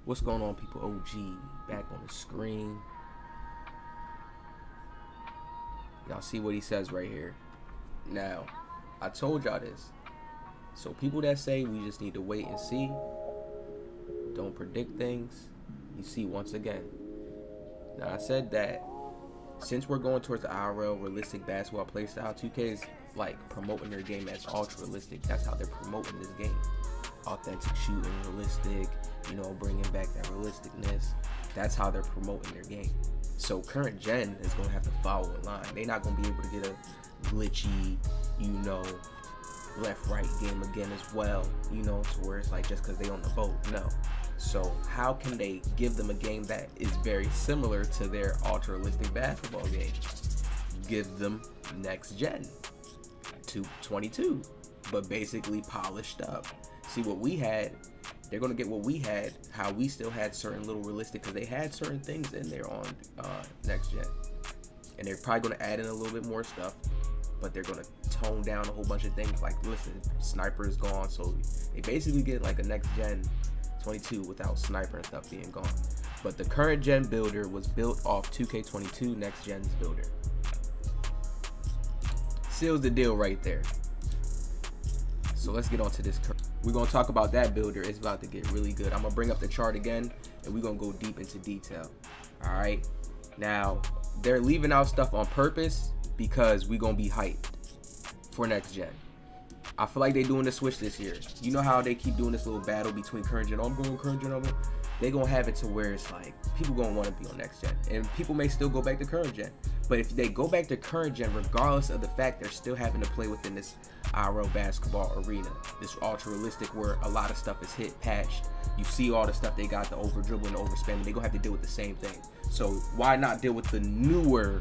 What's going on, people? OG back on the screen. Y'all see what he says right here. Now, I told y'all this. So people that say we just need to wait and see, don't predict things, you see once again. Now, I said that since we're going towards the IRL realistic basketball playstyle, 2K is like promoting their game as ultra realistic. That's how they're promoting this game. Authentic shooting, realistic, you know, bringing back that realisticness. That's how they're promoting their game. So current gen is going to have to follow in line. They're not going to be able to get a glitchy, you know, left-right game again as well, you know, to where it's like just because they on the boat. No. So how can they give them a game that is very similar to their ultra realistic basketball game? Give them next gen 2K22, but basically polished up. See what we had, they're gonna get what we had, how we still had certain little realistic, because they had certain things in there on next gen, and they're probably gonna add in a little bit more stuff, but they're gonna tone down a whole bunch of things. Like, listen, sniper is gone, so they basically get like a next gen 22 without sniper and stuff being gone. But the current gen builder was built off 2K22 next gen's builder. Seals the deal right there. So let's get on to this. We're gonna talk about that builder. It's about to get really good. I'm gonna bring up the chart again, and we're gonna go deep into detail. All right. Now they're leaving out stuff on purpose because we're gonna be hyped for next gen. I feel like they're doing the switch this year. You know how they keep doing this little battle between current gen. Oh, I'm going current gen. They're gonna have it to where it's like people gonna want to be on next gen, and people may still go back to current gen. But if they go back to current gen, regardless of the fact they're still having to play within this IRL basketball arena, this ultra realistic where a lot of stuff is hit, patched. You see all the stuff they got, the over dribbling, over spamming. They gonna have to deal with the same thing. So why not deal with the newer,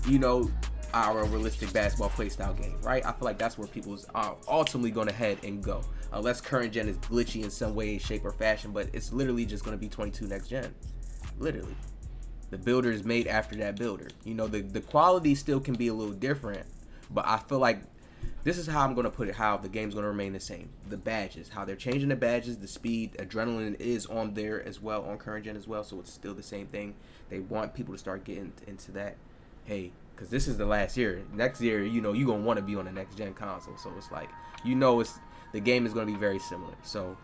you know, IRL realistic basketball playstyle game, right? I feel like that's where people are ultimately gonna head and go, unless current gen is glitchy in some way, shape, or fashion. But it's literally just gonna be 22 next gen, literally. The builder is made after that builder. You know, the quality still can be a little different, but I feel like this is how I'm going to put it, how the game's going to remain the same. The badges, how they're changing the badges, the speed, adrenaline is on there as well, on current gen as well, so it's still the same thing. They want people to start getting into that, hey, because this is the last year. Next year, you know, you're going to want to be on the next gen console, so it's like, you know, the game is going to be very similar. So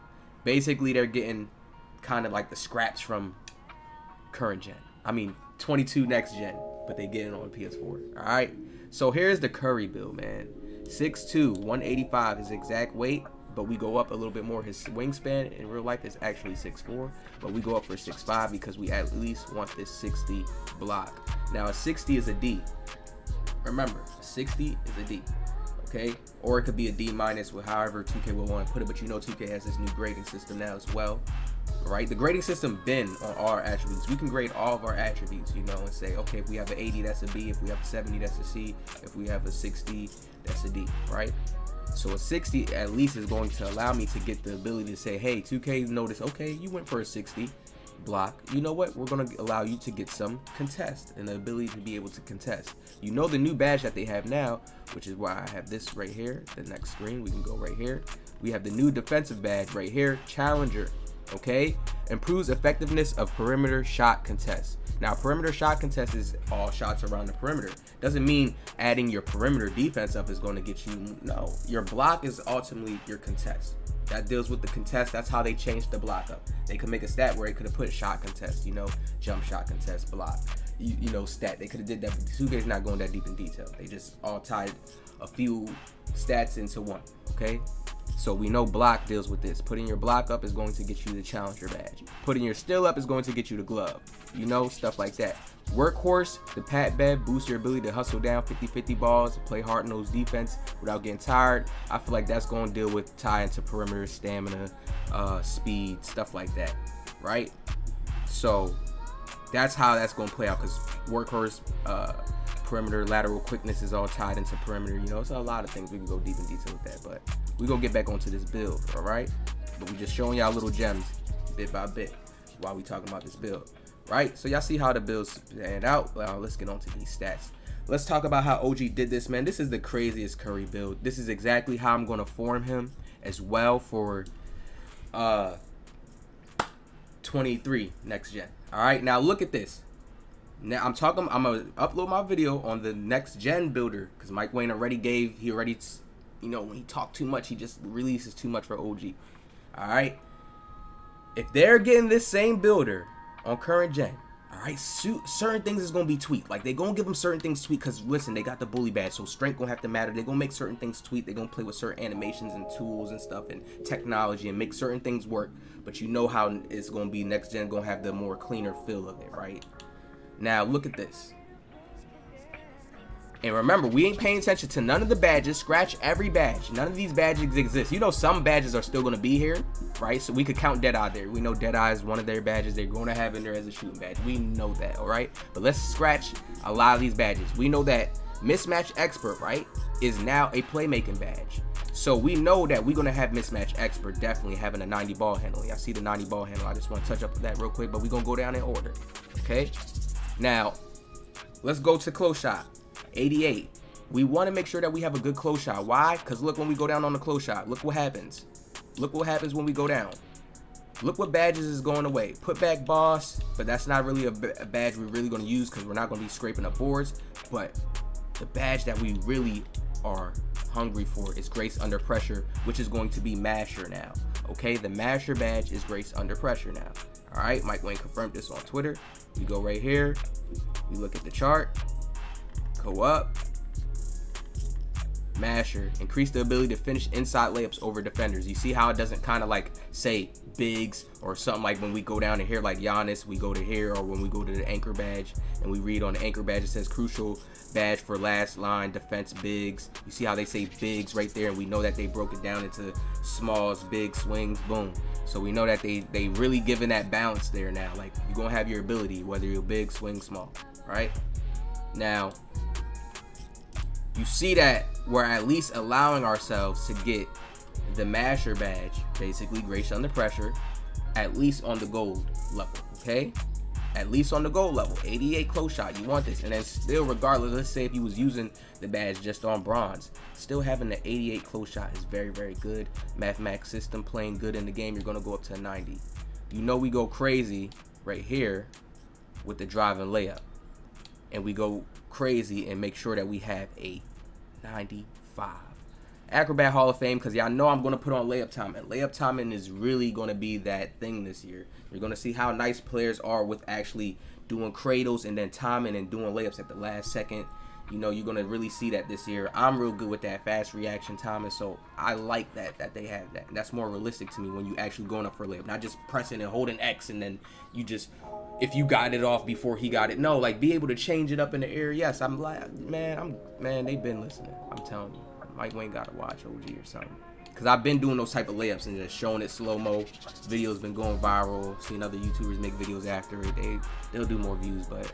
basically they're getting kind of like the scraps from current gen. I mean, 22 next gen, but they get it on PS4. All right. So here's the Curry build, man. 6'2", 185 his exact weight, but we go up a little bit more. His wingspan in real life is actually 6'4", but we go up for 6'5" because we at least want this 60 block. Now a 60 is a D. Remember, a 60 is a D. Okay, or it could be a D minus with however 2K will want to put it. But you know 2K has this new grading system now as well. Right, the grading system been on our attributes. We can grade all of our attributes, you know, and say, okay, if we have an 80, that's a B. If we have a 70, that's a C. If we have a 60, that's a D, right? So a 60 at least is going to allow me to get the ability to say, hey, 2K notice, okay, you went for a 60 block. You know what? We're going to allow you to get some contest and the ability to be able to contest. You know the new badge that they have now, which is why I have this right here. The next screen, we can go right here. We have the new defensive badge right here, Challenger. Okay, improves effectiveness of perimeter shot contest. Now perimeter shot contest is all shots around the perimeter. Doesn't mean adding your perimeter defense up is going to get you. No, your block is ultimately your contest. That deals with the contest. That's how they changed the block up. They could make a stat where they could have put shot contest, you know, jump shot contest, block, you know, stat. They could have did that, but 2K's not going that deep in detail. They just all tied a few stats into one. Okay. So we know block deals with this. Putting your block up is going to get you the challenger badge. Putting your still up is going to get you the glove. You know, stuff like that. Workhorse, the Pat Bev boosts your ability to hustle down 50-50 balls, play hard-nosed defense without getting tired. I feel like that's going to deal with tie into perimeter, stamina, speed, stuff like that, right? So that's how that's going to play out, because workhorse, perimeter, lateral quickness is all tied into perimeter. You know, it's a lot of things. We can go deep in detail with that, but we're going to get back onto this build, all right? But we're just showing y'all little gems bit by bit while we talking about this build, right? So y'all see how the builds stand out. Let's get on to these stats. Let's talk about how OG did this, man. This is the craziest Curry build. This is exactly how I'm going to form him as well for 2K23 next gen. All right, now look at this. Now I'm gonna upload my video on the next gen builder because Mike Wayne already you know, when he talked too much, he just releases too much for OG. All right, if they're getting this same builder on current gen, all right, certain things is gonna be tweaked. Like they gonna give them certain things tweaked because listen, they got the bully badge, so strength gonna have to matter. They gonna make certain things tweak. They gonna play with certain animations and tools and stuff and technology and make certain things work. But you know how it's gonna be next gen, gonna have the more cleaner feel of it, right? Now look at this. And remember, we ain't paying attention to none of the badges. Scratch every badge. None of these badges exist. You know some badges are still going to be here, right? So we could count Deadeye there. We know Deadeye is one of their badges they're going to have in there as a shooting badge. We know that, all right? But let's scratch a lot of these badges. We know that Mismatch Expert, right, is now a Playmaking badge. So we know that we're going to have Mismatch Expert definitely having a 90 ball handle. I see the 90 ball handle. I just want to touch up that real quick, but we're going to go down in order, okay? Now, let's go to close shot. 88. We want to make sure that we have a good close shot. Why? Because look, when we go down on the close shot, look what happens. Look what happens when we go down. Look what badges is going away. Put back boss, but that's not really a badge we're really going to use because we're not going to be scraping up boards. But the badge that we really are hungry for is Grace Under Pressure, which is going to be Masher now. Okay, the Masher badge is Grace Under Pressure now. All right, Mike Wayne confirmed this on Twitter. We go right here. We look at the chart. Go up. Masher, increase the ability to finish inside layups over defenders. You see how it doesn't kind of like say bigs or something like when we go down to here like Giannis, we go to here, or when we go to the anchor badge and we read on the anchor badge, it says crucial badge for last line defense bigs. You see how they say bigs right there, and we know that they broke it down into smalls, big swings, boom. So we know that they really giving that balance there now. Like you're gonna have your ability whether you're big, swing, small, right? Now you see that we're at least allowing ourselves to get the Masher badge, basically Grace Under Pressure, at least on the gold level, okay? At least on the gold level. 88 close shot, you want this. And then still, regardless, let's say if you was using the badge just on bronze, still having the 88 close shot is very, very good. Mathematics system playing good in the game, you're gonna go up to a 90. You know we go crazy right here with the drive and layup. And we go crazy and make sure that we have a 95. Acrobat Hall of Fame, because y'all know I'm going to put on layup timing. Layup timing is really going to be that thing this year. You're going to see how nice players are with actually doing cradles and then timing and doing layups at the last second. You know, you're going to really see that this year. I'm real good with that fast reaction timing, so I like that they have that. And that's more realistic to me when you actually going up for a layup, not just pressing and holding X and then you just, if you got it off before he got it. No, like be able to change it up in the air. Yes, I'm like, man, they've been listening. I'm telling you, Mike Wayne gotta watch OG or something. Cause I've been doing those type of layups and just showing it slow-mo. Videos been going viral. Seen other YouTubers make videos after it. They'll do more views, but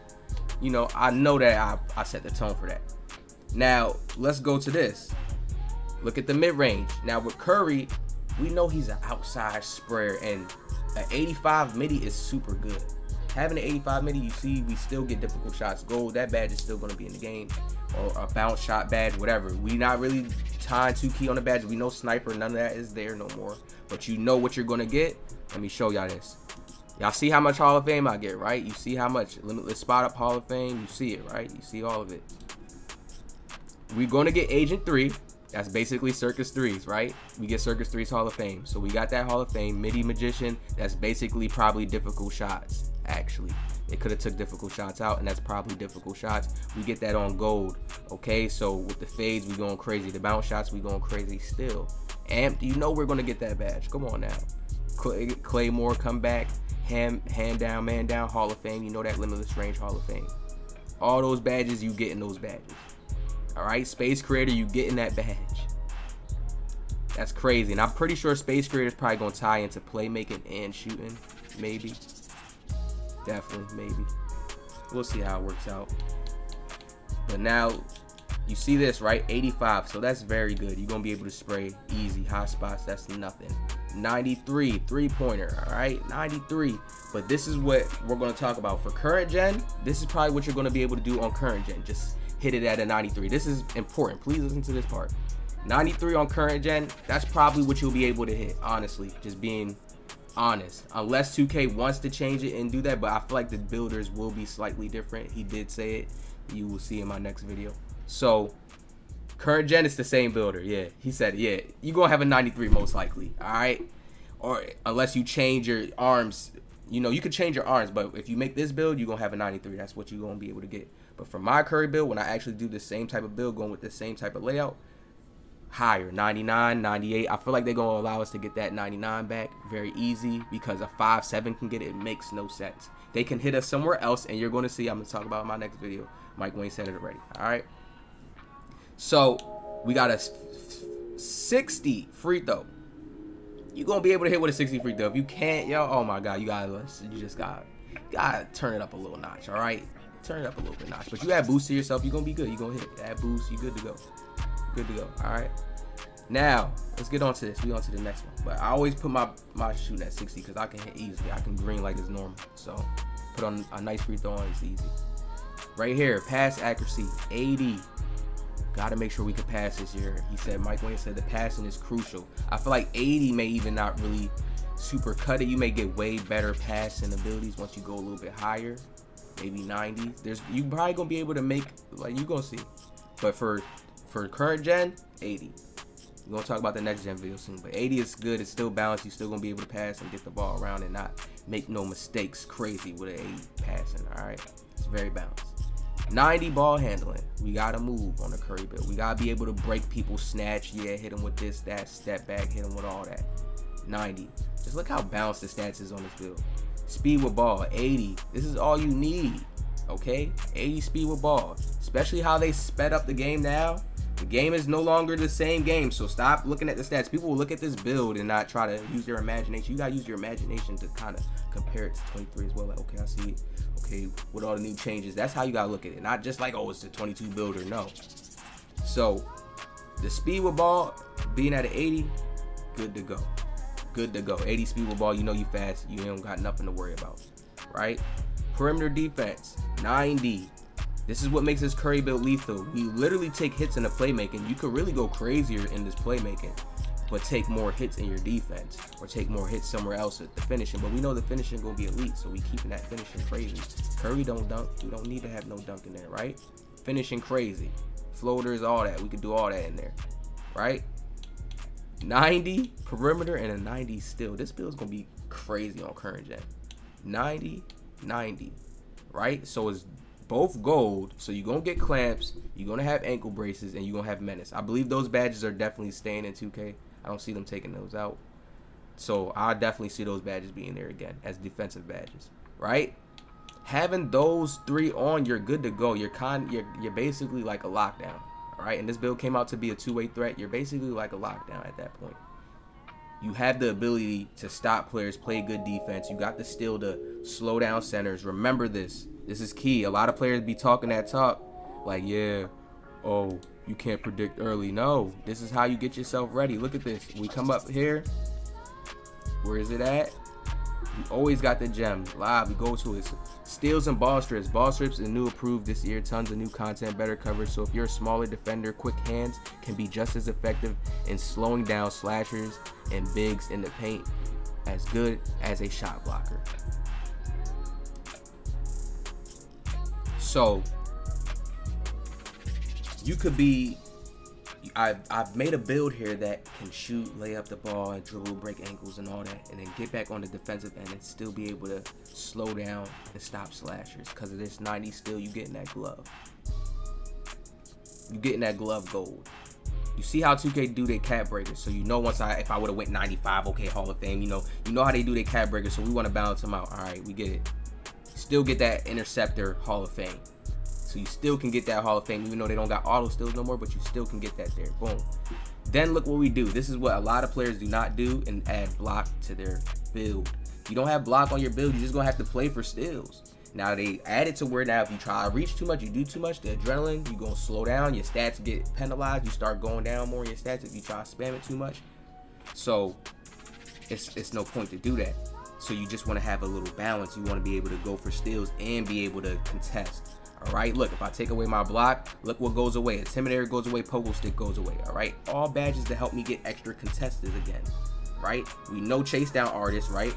you know, I know that I set the tone for that. Now let's go to this. Look at the mid-range. Now with Curry, we know he's an outside sprayer, and an 85 midi is super good. Having an 85 midi, you see we still get difficult shots. Gold, that badge is still going to be in the game. Or a bounce shot badge, whatever. We not really tying 2 key on the badge. We know sniper, none of that is there no more. But you know what you're going to get. Let me show y'all this. Y'all see how much Hall of Fame I get, right? You see how much Limitless Spot Up Hall of Fame. You see it, right? You see all of it. We're going to get Agent 3. That's basically Circus 3s, right? We get Circus 3's Hall of Fame. So we got that Hall of Fame. Midi Magician, that's basically probably difficult shots, actually. It could have took difficult shots out, and that's probably difficult shots. We get that on gold, okay? So with the fades, we going crazy. The bounce shots, we going crazy still. Amped, you know we're going to get that badge. Come on now. Claymore, come back. Hand down, man down, Hall of Fame. You know that Limitless Range Hall of Fame. All those badges, you getting those badges. All right, Space Creator, you getting that badge. That's crazy. And I'm pretty sure Space Creator is probably going to tie into playmaking and shooting. Maybe. Definitely, maybe. We'll see how it works out. But now, you see this, right? 85. So that's very good. You're going to be able to spray easy. Hot spots, that's nothing. 93, three-pointer, all right? 93. But this is what we're going to talk about. For current gen, this is probably what you're going to be able to do on current gen. Just hit it at a 93. This is important. Please listen to this part. 93 on current gen, that's probably what you'll be able to hit, honestly. Just being honest, unless 2K wants to change it and do that, but I feel like the builders will be slightly different. He did say it. You will see in my next video. So current gen is the same builder. Yeah, he said, yeah, you're gonna have a 93 most likely. All right, or unless you change your arms, you know, you could change your arms, but if you make this build, you're gonna have a 93. That's what you're gonna be able to get. But for my Curry build, when I actually do the same type of build, going with the same type of layout, higher, 99, 98. I feel like they're gonna allow us to get that 99 back very easy, because a 5.7 can get it. It makes no sense. They can hit us somewhere else, and you're gonna see. I'm gonna talk about it in my next video. Mike Wayne said it already. All right. So we got a 60 free throw. You're gonna be able to hit with a 60 free throw. If you can't, yo, oh my God, you just gotta turn it up a little notch. All right. Turn it up a little bit notch, but you add boost to yourself, you're gonna be good. You're gonna hit it. Add boost, you good to go. Good to go. All right, now let's get on to this. We on to the next one, but I always put my shooting at 60 because I can hit easily. I can green like it's normal, so put on a nice free throw on, it's easy. Right here, pass accuracy 80. Gotta make sure we can pass this year. He said, Mike Wayne said the passing is crucial. I feel like 80 may even not really super cut it. You may get way better passing abilities once you go a little bit higher. Maybe 90. You probably gonna be able to make, like, you gonna see. But for current gen, 80. We're gonna talk about the next gen video soon. But 80 is good. It's still balanced. You still gonna be able to pass and get the ball around and not make no mistakes crazy with an 80 passing. All right, it's very balanced. 90 ball handling. We gotta move on the Curry build. We gotta be able to break people's snatch. Yeah, hit them with this, that, step back, hit them with all that. 90. Just look how balanced the stats is on this build. Speed with ball, 80. This is all you need, okay? 80 speed with ball. Especially how they sped up the game now. The game is no longer the same game, so stop looking at the stats. People will look at this build and not try to use their imagination. You gotta use your imagination to kind of compare it to 23 as well. Like, okay, I see it. Okay, with all the new changes, that's how you gotta look at it. Not just like, oh, it's the 22 builder. No. So the speed with ball being at an 80, good to go. Good to go. 80 speed with ball, you know you fast. You don't got nothing to worry about, right? Perimeter defense, 90. This is what makes this Curry build lethal. We literally take hits in the playmaking. You could really go crazier in this playmaking, but take more hits in your defense, or take more hits somewhere else at the finishing. But we know the finishing gonna be elite, so we keeping that finishing crazy. Curry don't dunk. We don't need to have no dunk in there, right? Finishing crazy. Floaters, all that. We could do all that in there, right? 90 perimeter and a 90 still. This build's gonna be crazy on current gen. 90, 90, right? So it's both gold, so you're gonna get clamps, you're gonna have ankle braces, and you're gonna have menace. I believe those badges are definitely staying in 2K. I don't see them taking those out, so I definitely see those badges being there again as defensive badges, right? Having those three on, you're good to go. You're basically like a lockdown. All right, and this build came out to be a two-way threat. You're basically like a lockdown at that point. You have the ability to stop players, play good defense. You got the steal to slow down centers. Remember this. This is key. A lot of players be talking that talk like, yeah, oh, you can't predict early. No, this is how you get yourself ready. Look at this. We come up here. Where is it at? We always got the gem. Live, we go to it. Steals and ball strips. Ball strips is new approved this year. Tons of new content, better coverage. So if you're a smaller defender, quick hands can be just as effective in slowing down slashers and bigs in the paint as good as a shot blocker. So you could be, I've made a build here that can shoot, lay up the ball, and dribble, break ankles and all that, and then get back on the defensive end and still be able to slow down and stop slashers. Because of this 90 still, you getting that glove. You getting that glove gold. You see how 2K do their cat breakers, so you know if I would have went 95, okay, Hall of Fame, you know how they do their cat breakers, so we want to balance them out. All right, we get it. Still get that interceptor Hall of Fame. So you still can get that Hall of Fame, even though they don't got auto steals no more, but you still can get that there. Boom. Then look what we do. This is what a lot of players do not do, and add block to their build. If you don't have block on your build, you're just going to have to play for steals. Now they add it to where now if you try to reach too much, you do too much, the adrenaline, you're going to slow down, your stats get penalized, you start going down more in your stats if you try to spam it too much. So it's no point to do that. So you just want to have a little balance. You want to be able to go for steals and be able to contest. All right, look, if I take away my block, look what goes away. Intimidator goes away, pogo stick goes away. All right, all badges to help me get extra contested again. right? We know chase down artists, right?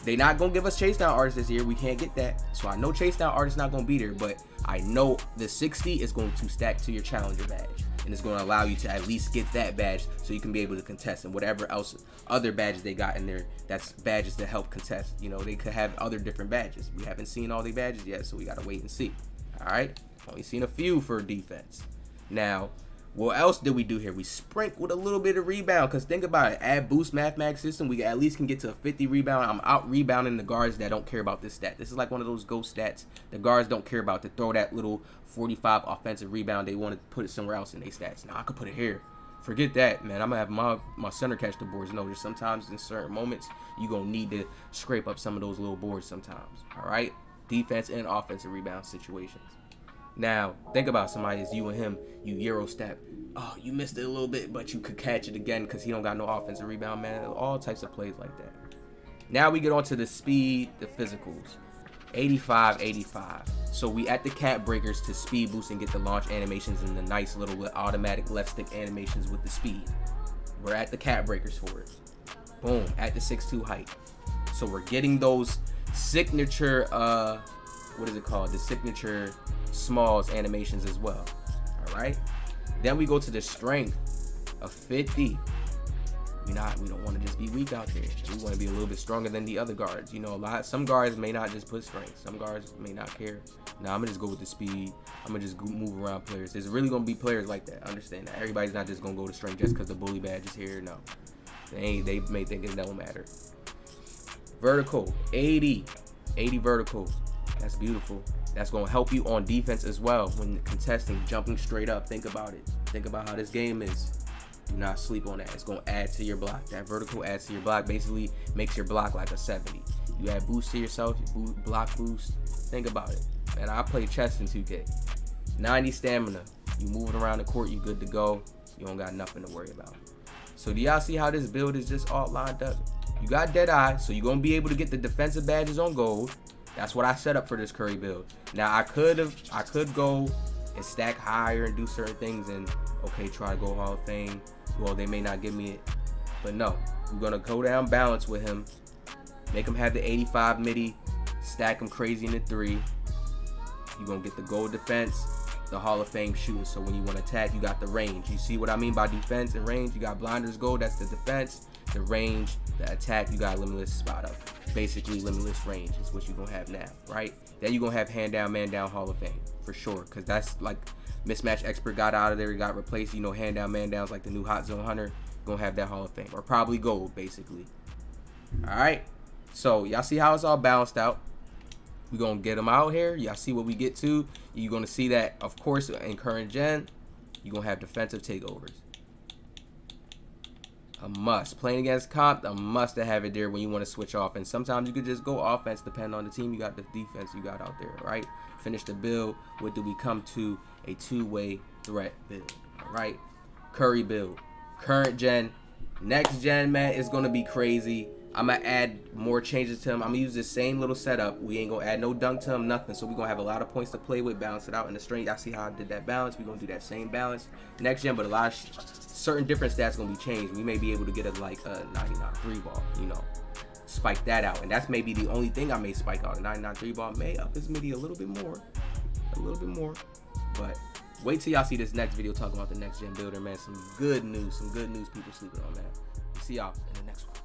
They not gonna give us chase down artists this year. We can't get that. So I know chase down artists not gonna be there, but I know the 60 is going to stack to your challenger badge, and it's going to allow you to at least get that badge so you can be able to contest, and whatever else other badges they got in there, that's badges to help contest. You know, they could have other different badges. We haven't seen all the badges yet, so we gotta wait and see. All right, only seen a few for defense. Now, what else did we do here? We sprinkled a little bit of rebound, because think about it. Add boost mathematics system, we at least can get to a 50 rebound. I'm out rebounding the guards that don't care about this stat. This is like one of those ghost stats the guards don't care about, to throw that little 45 offensive rebound. They want to put it somewhere else in their stats. Now I could put it here. Forget that, man. I'm gonna have my center catch the boards. No, just sometimes in certain moments you're gonna need to scrape up some of those little boards sometimes. All right, defense and offensive rebound situations. Now, think about somebody as you and him, you Euro step. Oh, you missed it a little bit, but you could catch it again because he don't got no offensive rebound, man. All types of plays like that. Now we get on to the speed, the physicals. 85, 85. So we at the cap breakers to speed boost and get the launch animations and the nice little automatic left stick animations with the speed. We're at the cap breakers for it. Boom, at the 6'2" height. So we're getting those signature, what is it called? The signature smalls animations as well. All right. Then we go to the strength of 50. We don't want to just be weak out there. We want to be a little bit stronger than the other guards. You know, some guards may not just put strength. Some guards may not care. Now I'm gonna just go with the speed. I'm gonna just move around players. There's really gonna be players like that. Understand that. Everybody's not just gonna go to strength just because the bully badge is here. No, they may think it don't matter. Vertical 80 vertical. That's beautiful. That's going to help you on defense as well when contesting, jumping straight up. Think about it. Think about how this game is. Do not sleep on that. It's going to add to your block. That vertical adds to your block. Basically makes your block like a 70. You add boost to yourself, you block boost. Think about it. Man, I play chess in 2K. 90 stamina. You moving around the court, you good to go. You don't got nothing to worry about. So do y'all see how this build is just all lined up? You got dead eye, so you're going to be able to get the defensive badges on gold. That's what I set up for this Curry build. Now I could go and stack higher and do certain things and okay, try to go Hall of Fame. Well, they may not give me it, but no, we're gonna go down balance with him, make him have the 85 midi, stack him crazy in the 3. You're gonna get the gold defense, the Hall of Fame shooting. So when you want to attack, you got the range. You see what I mean by defense and range? You got blinders gold, that's the defense. The range, the attack, you got limitless spot up. Basically limitless range is what you're gonna have now, right? Then you're gonna have hand down, man down Hall of Fame for sure, because that's like mismatch expert got out of there, got replaced. You know, hand down, man down's like the new hot zone hunter. Gonna have that Hall of Fame, or probably gold, basically. All right, so y'all see how it's all balanced out. We're gonna get them out here. Y'all see what we get to. You're gonna see that, of course, in current gen, you're gonna have defensive takeovers. A must. Playing against comp, a must to have it there when you want to switch off. And sometimes you could just go offense depending on the team you got, the defense you got out there, right? Finish the build. What do we come to? A two-way threat build, all right? Curry build. Current gen. Next gen, man, is going to be crazy. I'm going to add more changes to him. I'm going to use the same little setup. We ain't going to add no dunk to him, nothing. So we're going to have a lot of points to play with, balance it out in the strength. I see how I did that balance. We're going to do that same balance next gen, but a lot of certain different stats going to be changed. We may be able to get like a 99 3 ball, you know, spike that out. And that's maybe the only thing I may spike out. A 99 3 ball may up his midi a little bit more. But wait till y'all see this next video talking about the next gen builder, man. Some good news people sleeping on that. See y'all in the next one.